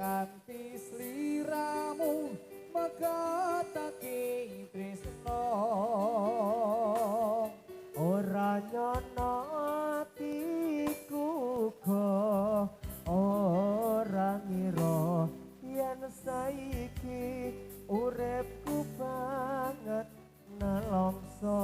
nganti sliramu megatake tresno ora nyono atiku go ora ngira yen saiki uripku banget nelongso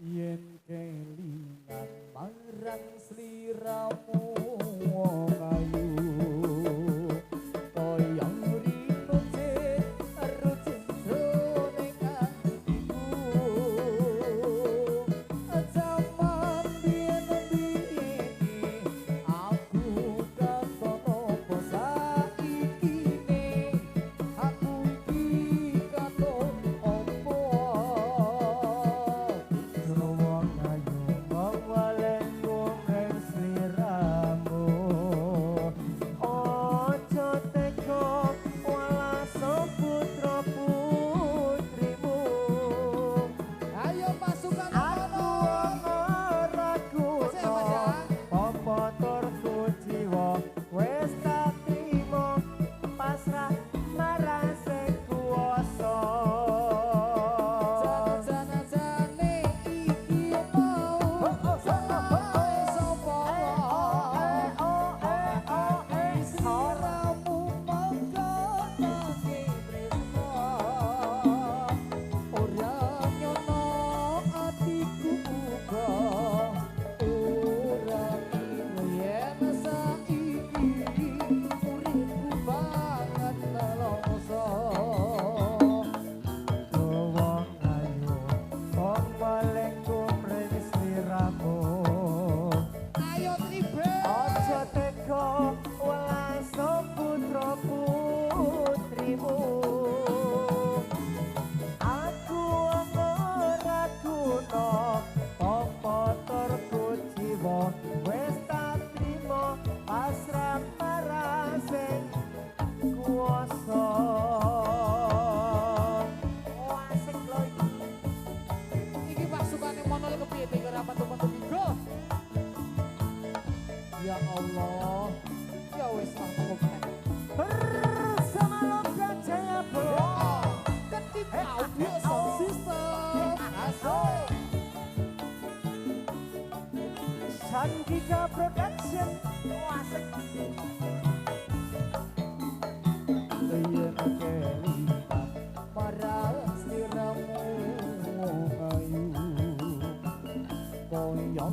yen kelingan marang sliramu ayu koyo rino aro jendone kantiku zaman biyen aku katono apa saikine aku iki katon opo Ya Allah, ya wes aku bersama Loka Jaya Bro ketika audio sound system asik Sandika Production asik yen kelingan marang sliramu ayu koyo